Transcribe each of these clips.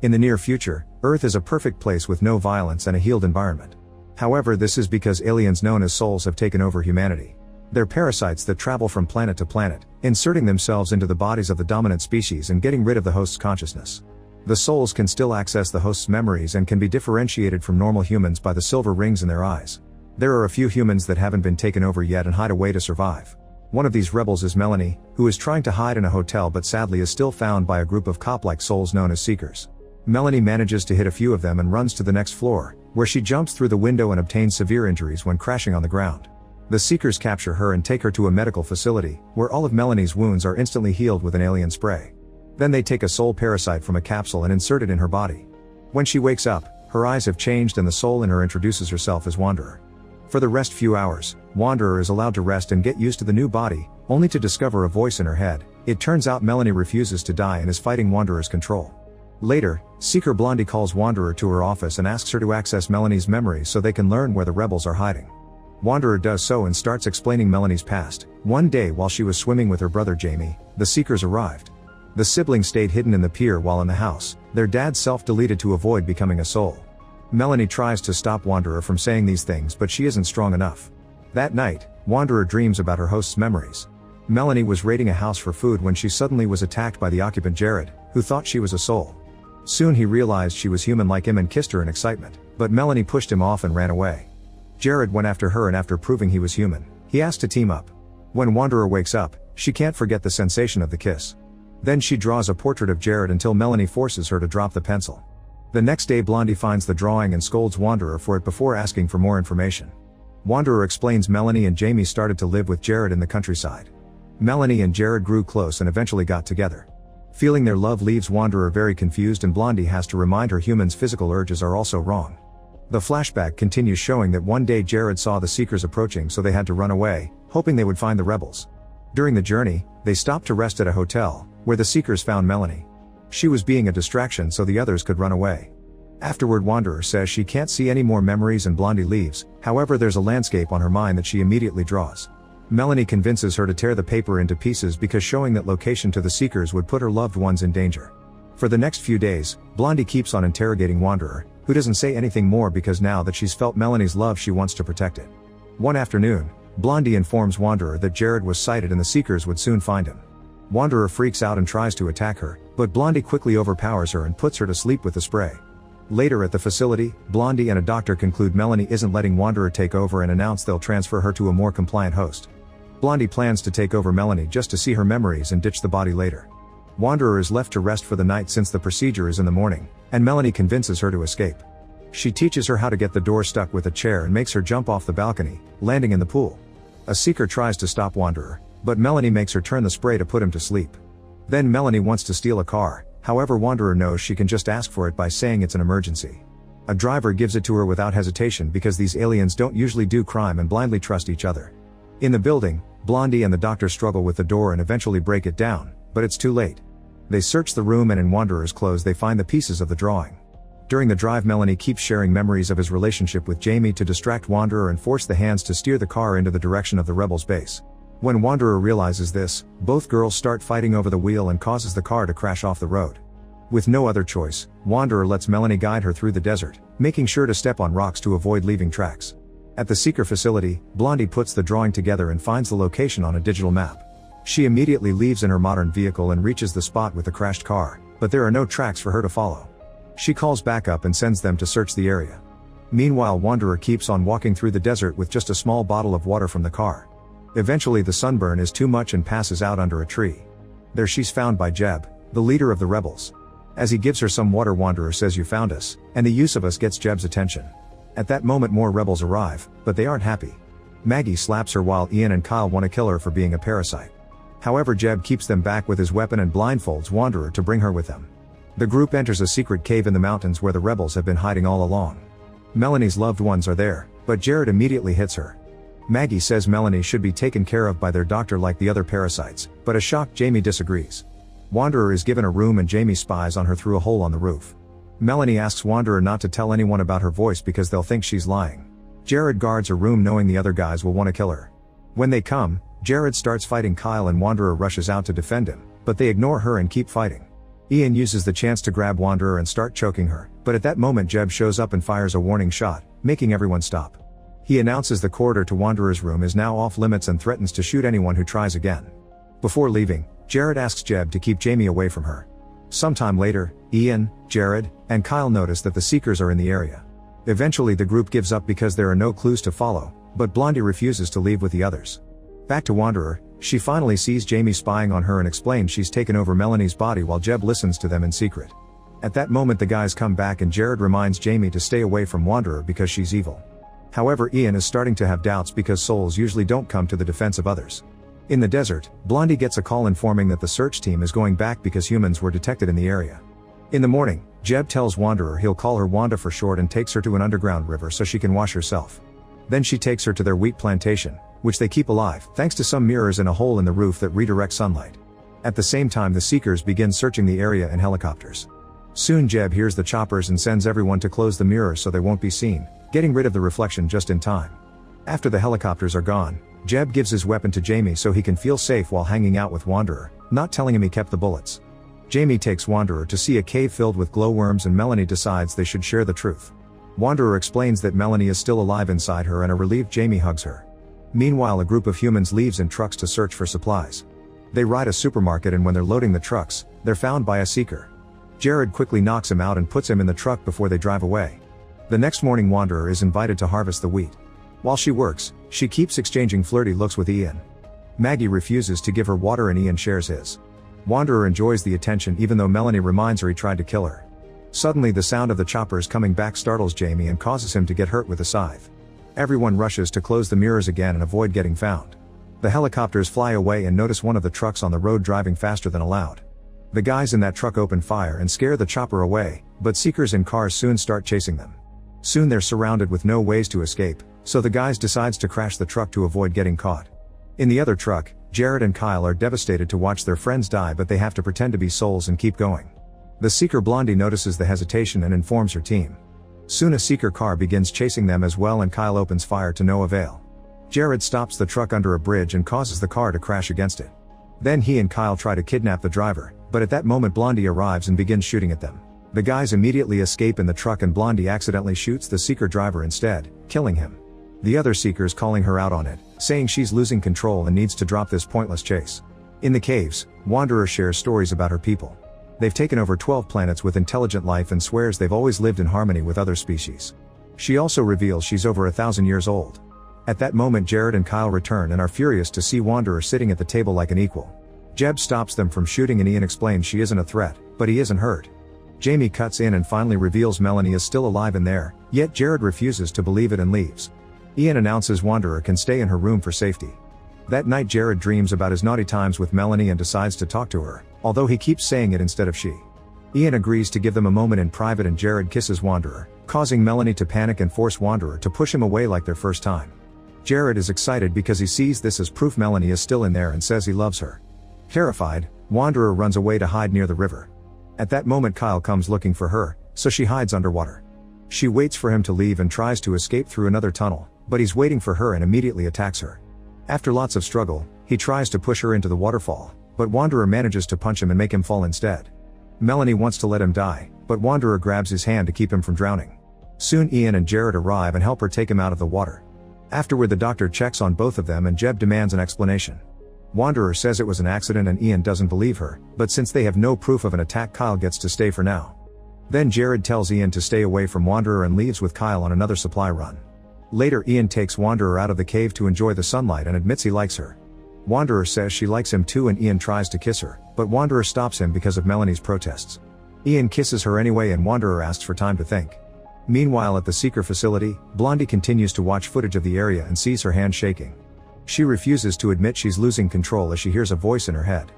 In the near future, Earth is a perfect place with no violence and a healed environment. However, this is because aliens known as souls have taken over humanity. They're parasites that travel from planet to planet, inserting themselves into the bodies of the dominant species and getting rid of the host's consciousness. The souls can still access the host's memories and can be differentiated from normal humans by the silver rings in their eyes. There are a few humans that haven't been taken over yet and hide away to survive. One of these rebels is Melanie, who is trying to hide in a hotel but sadly is still found by a group of cop-like souls known as Seekers. Melanie manages to hit a few of them and runs to the next floor, where she jumps through the window and obtains severe injuries when crashing on the ground. The Seekers capture her and take her to a medical facility, where all of Melanie's wounds are instantly healed with an alien spray. Then they take a soul parasite from a capsule and insert it in her body. When she wakes up, her eyes have changed and the soul in her introduces herself as Wanderer. For the rest few hours, Wanderer is allowed to rest and get used to the new body, only to discover a voice in her head. It turns out Melanie refuses to die and is fighting Wanderer's control. Later, Seeker Blondie calls Wanderer to her office and asks her to access Melanie's memories so they can learn where the rebels are hiding. Wanderer does so and starts explaining Melanie's past. One day while she was swimming with her brother Jamie, the Seekers arrived. The siblings stayed hidden in the pier while in the house. Their dad self-deleted to avoid becoming a soul. Melanie tries to stop Wanderer from saying these things but she isn't strong enough. That night, Wanderer dreams about her host's memories. Melanie was raiding a house for food when she suddenly was attacked by the occupant Jared, who thought she was a soul. Soon he realized she was human like him and kissed her in excitement, but Melanie pushed him off and ran away. Jared went after her and after proving he was human, he asked to team up. When Wanderer wakes up, she can't forget the sensation of the kiss. Then she draws a portrait of Jared until Melanie forces her to drop the pencil. The next day Blondie finds the drawing and scolds Wanderer for it before asking for more information. Wanderer explains Melanie and Jamie started to live with Jared in the countryside. Melanie and Jared grew close and eventually got together. Feeling their love leaves Wanderer very confused and Blondie has to remind her humans' physical urges are also wrong. The flashback continues showing that one day Jared saw the Seekers approaching so they had to run away, hoping they would find the rebels. During the journey, they stopped to rest at a hotel, where the Seekers found Melanie. She was being a distraction so the others could run away. Afterward Wanderer says she can't see any more memories and Blondie leaves, however there's a landscape on her mind that she immediately draws. Melanie convinces her to tear the paper into pieces because showing that location to the Seekers would put her loved ones in danger. For the next few days, Blondie keeps on interrogating Wanderer, who doesn't say anything more because now that she's felt Melanie's love she wants to protect it. One afternoon, Blondie informs Wanderer that Jared was sighted and the Seekers would soon find him. Wanderer freaks out and tries to attack her, but Blondie quickly overpowers her and puts her to sleep with the spray. Later at the facility, Blondie and a doctor conclude Melanie isn't letting Wanderer take over and announce they'll transfer her to a more compliant host. Blondie plans to take over Melanie just to see her memories and ditch the body later. Wanderer is left to rest for the night since the procedure is in the morning, and Melanie convinces her to escape. She teaches her how to get the door stuck with a chair and makes her jump off the balcony, landing in the pool. A Seeker tries to stop Wanderer, but Melanie makes her turn the spray to put him to sleep. Then Melanie wants to steal a car, however Wanderer knows she can just ask for it by saying it's an emergency. A driver gives it to her without hesitation because these aliens don't usually do crime and blindly trust each other. In the building, Blondie and the doctor struggle with the door and eventually break it down, but it's too late. They search the room and in Wanderer's clothes they find the pieces of the drawing. During the drive Melanie keeps sharing memories of his relationship with Jamie to distract Wanderer and force the hands to steer the car into the direction of the rebels' base. When Wanderer realizes this, both girls start fighting over the wheel and causes the car to crash off the road. With no other choice, Wanderer lets Melanie guide her through the desert, making sure to step on rocks to avoid leaving tracks. At the Seeker facility, Blondie puts the drawing together and finds the location on a digital map. She immediately leaves in her modern vehicle and reaches the spot with the crashed car, but there are no tracks for her to follow. She calls backup and sends them to search the area. Meanwhile Wanderer keeps on walking through the desert with just a small bottle of water from the car. Eventually the sunburn is too much and passes out under a tree. There she's found by Jeb, the leader of the rebels. As he gives her some water Wanderer says you found us, and the use of us gets Jeb's attention. At that moment more rebels arrive, but they aren't happy. Maggie slaps her while Ian and Kyle want to kill her for being a parasite. However Jeb keeps them back with his weapon and blindfolds Wanderer to bring her with them. The group enters a secret cave in the mountains where the rebels have been hiding all along. Melanie's loved ones are there, but Jared immediately hits her. Maggie says Melanie should be taken care of by their doctor like the other parasites, but a shocked Jamie disagrees. Wanderer is given a room and Jamie spies on her through a hole on the roof. Melanie asks Wanderer not to tell anyone about her voice because they'll think she's lying. Jared guards her room knowing the other guys will want to kill her. When they come, Jared starts fighting Kyle and Wanderer rushes out to defend him, but they ignore her and keep fighting. Ian uses the chance to grab Wanderer and start choking her, but at that moment Jeb shows up and fires a warning shot, making everyone stop. He announces the corridor to Wanderer's room is now off limits and threatens to shoot anyone who tries again. Before leaving, Jared asks Jeb to keep Jamie away from her. Sometime later, Ian, Jared, and Kyle notice that the Seekers are in the area. Eventually the group gives up because there are no clues to follow, but Blondie refuses to leave with the others. Back to Wanderer, she finally sees Jamie spying on her and explains she's taken over Melanie's body while Jeb listens to them in secret. At that moment the guys come back and Jared reminds Jamie to stay away from Wanderer because she's evil. However, Ian is starting to have doubts because souls usually don't come to the defense of others. In the desert, Blondie gets a call informing that the search team is going back because humans were detected in the area. In the morning, Jeb tells Wanderer he'll call her Wanda for short and takes her to an underground river so she can wash herself. Then she takes her to their wheat plantation, which they keep alive thanks to some mirrors in a hole in the roof that redirect sunlight. At the same time the Seekers begin searching the area in helicopters. Soon Jeb hears the choppers and sends everyone to close the mirrors so they won't be seen, getting rid of the reflection just in time. After the helicopters are gone, Jeb gives his weapon to Jamie so he can feel safe while hanging out with Wanderer, not telling him he kept the bullets. Jamie takes Wanderer to see a cave filled with glowworms and Melanie decides they should share the truth. Wanderer explains that Melanie is still alive inside her and a relieved Jamie hugs her. Meanwhile a group of humans leaves in trucks to search for supplies. They ride a supermarket and when they're loading the trucks, they're found by a Seeker. Jared quickly knocks him out and puts him in the truck before they drive away. The next morning Wanderer is invited to harvest the wheat. While she works, she keeps exchanging flirty looks with Ian. Maggie refuses to give her water and Ian shares his. Wanderer enjoys the attention even though Melanie reminds her he tried to kill her. Suddenly the sound of the choppers coming back startles Jamie and causes him to get hurt with a scythe. Everyone rushes to close the mirrors again and avoid getting found. The helicopters fly away and notice one of the trucks on the road driving faster than allowed. The guys in that truck open fire and scare the chopper away, but Seekers in cars soon start chasing them. Soon they're surrounded with no ways to escape, so the guys decides to crash the truck to avoid getting caught. In the other truck, Jared and Kyle are devastated to watch their friends die but they have to pretend to be souls and keep going. The Seeker Blondie notices the hesitation and informs her team. Soon a Seeker car begins chasing them as well and Kyle opens fire to no avail. Jared stops the truck under a bridge and causes the car to crash against it. Then he and Kyle try to kidnap the driver, but at that moment Blondie arrives and begins shooting at them. The guys immediately escape in the truck and Blondie accidentally shoots the Seeker driver instead, killing him. The other Seekers calling her out on it, saying she's losing control and needs to drop this pointless chase. In the caves, Wanderer shares stories about her people. They've taken over 12 planets with intelligent life and swears they've always lived in harmony with other species. She also reveals she's over 1,000 years old. At that moment Jared and Kyle return and are furious to see Wanderer sitting at the table like an equal. Jeb stops them from shooting and Ian explains she isn't a threat, but he isn't hurt. Jamie cuts in and finally reveals Melanie is still alive in there, yet Jared refuses to believe it and leaves. Ian announces Wanderer can stay in her room for safety. That night Jared dreams about his naughty times with Melanie and decides to talk to her, although he keeps saying it instead of she. Ian agrees to give them a moment in private and Jared kisses Wanderer, causing Melanie to panic and force Wanderer to push him away like their first time. Jared is excited because he sees this as proof Melanie is still in there and says he loves her. Terrified, Wanderer runs away to hide near the river. At that moment Kyle comes looking for her, so she hides underwater. She waits for him to leave and tries to escape through another tunnel, but he's waiting for her and immediately attacks her. After lots of struggle, he tries to push her into the waterfall, but Wanderer manages to punch him and make him fall instead. Melanie wants to let him die, but Wanderer grabs his hand to keep him from drowning. Soon Ian and Jared arrive and help her take him out of the water. Afterward the doctor checks on both of them and Jeb demands an explanation. Wanderer says it was an accident and Ian doesn't believe her, but since they have no proof of an attack Kyle gets to stay for now. Then Jared tells Ian to stay away from Wanderer and leaves with Kyle on another supply run. Later Ian takes Wanderer out of the cave to enjoy the sunlight and admits he likes her. Wanderer says she likes him too and Ian tries to kiss her, but Wanderer stops him because of Melanie's protests. Ian kisses her anyway and Wanderer asks for time to think. Meanwhile at the Seeker facility, Blondie continues to watch footage of the area and sees her hand shaking. She refuses to admit she's losing control as she hears a voice in her head.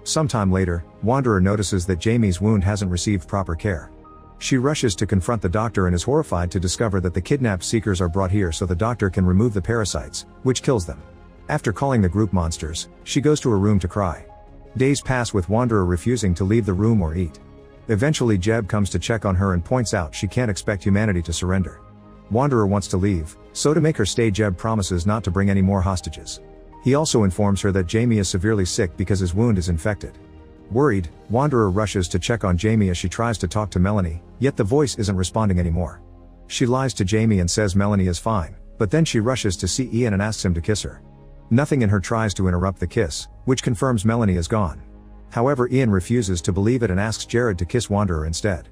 Sometime later, Wanderer notices that Jamie's wound hasn't received proper care. She rushes to confront the doctor and is horrified to discover that the kidnapped Seekers are brought here so the doctor can remove the parasites, which kills them. After calling the group monsters, she goes to her room to cry. Days pass with Wanderer refusing to leave the room or eat. Eventually Jeb comes to check on her and points out she can't expect humanity to surrender. Wanderer wants to leave, so to make her stay Jeb promises not to bring any more hostages. He also informs her that Jamie is severely sick because his wound is infected. Worried, Wanderer rushes to check on Jamie as she tries to talk to Melanie, yet the voice isn't responding anymore. She lies to Jamie and says Melanie is fine, but then she rushes to see Ian and asks him to kiss her. Nothing in her tries to interrupt the kiss, which confirms Melanie is gone. However, Ian refuses to believe it and asks Jared to kiss Wanderer instead.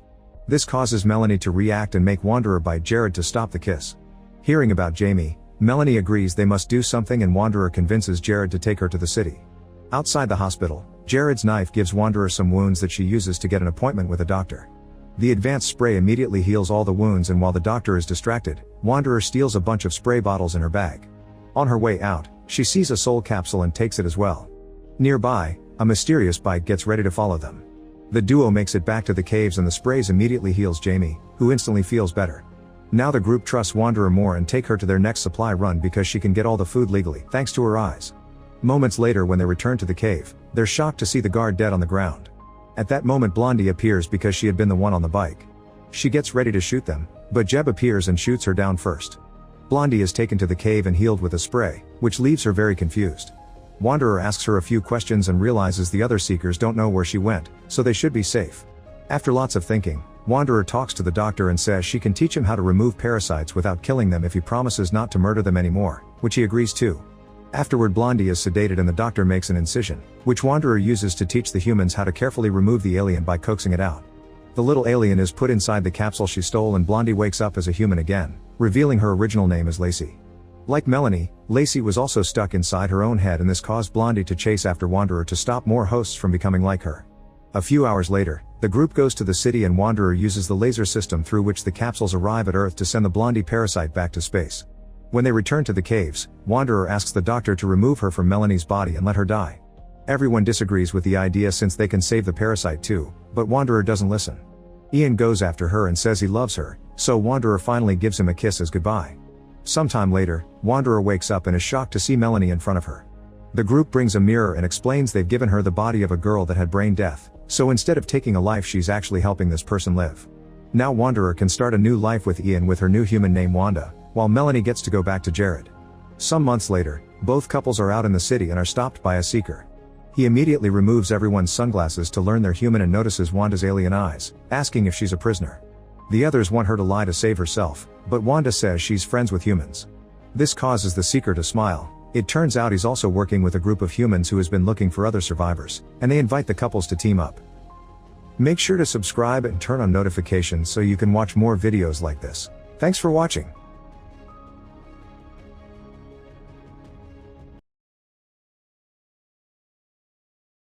This causes Melanie to react and make Wanderer bite Jared to stop the kiss. Hearing about Jamie, Melanie agrees they must do something and Wanderer convinces Jared to take her to the city. Outside the hospital, Jared's knife gives Wanderer some wounds that she uses to get an appointment with a doctor. The advanced spray immediately heals all the wounds, and while the doctor is distracted, Wanderer steals a bunch of spray bottles in her bag. On her way out, she sees a soul capsule and takes it as well. Nearby, a mysterious bike gets ready to follow them. The duo makes it back to the caves and the sprays immediately heals Jamie, who instantly feels better. Now the group trusts Wanderer more and take her to their next supply run because she can get all the food legally, thanks to her eyes. Moments later, when they return to the cave, they're shocked to see the guard dead on the ground. At that moment, Blondie appears because she had been the one on the bike. She gets ready to shoot them, but Jeb appears and shoots her down first. Blondie is taken to the cave and healed with a spray, which leaves her very confused. Wanderer asks her a few questions and realizes the other seekers don't know where she went, so they should be safe. After lots of thinking, Wanderer talks to the doctor and says she can teach him how to remove parasites without killing them if he promises not to murder them anymore, which he agrees to. Afterward, Blondie is sedated and the doctor makes an incision, which Wanderer uses to teach the humans how to carefully remove the alien by coaxing it out. The little alien is put inside the capsule she stole and Blondie wakes up as a human again, revealing her original name as Lacey. Like Melanie, Lacey was also stuck inside her own head, and this caused Blondie to chase after Wanderer to stop more hosts from becoming like her. A few hours later, the group goes to the city and Wanderer uses the laser system through which the capsules arrive at Earth to send the Blondie parasite back to space. When they return to the caves, Wanderer asks the doctor to remove her from Melanie's body and let her die. Everyone disagrees with the idea since they can save the parasite too, but Wanderer doesn't listen. Ian goes after her and says he loves her, so Wanderer finally gives him a kiss as goodbye. Sometime later, Wanderer wakes up and is shocked to see Melanie in front of her. The group brings a mirror and explains they've given her the body of a girl that had brain death, so instead of taking a life, she's actually helping this person live. Now Wanderer can start a new life with Ian with her new human named Wanda, while Melanie gets to go back to Jared. Some months later, both couples are out in the city and are stopped by a seeker. He immediately removes everyone's sunglasses to learn they're human and notices Wanda's alien eyes, asking if she's a prisoner. The others want her to lie to save herself, but Wanda says she's friends with humans. This causes the seeker to smile. It turns out he's also working with a group of humans who has been looking for other survivors, and they invite the couples to team up. Make sure to subscribe and turn on notifications so you can watch more videos like this. Thanks for watching.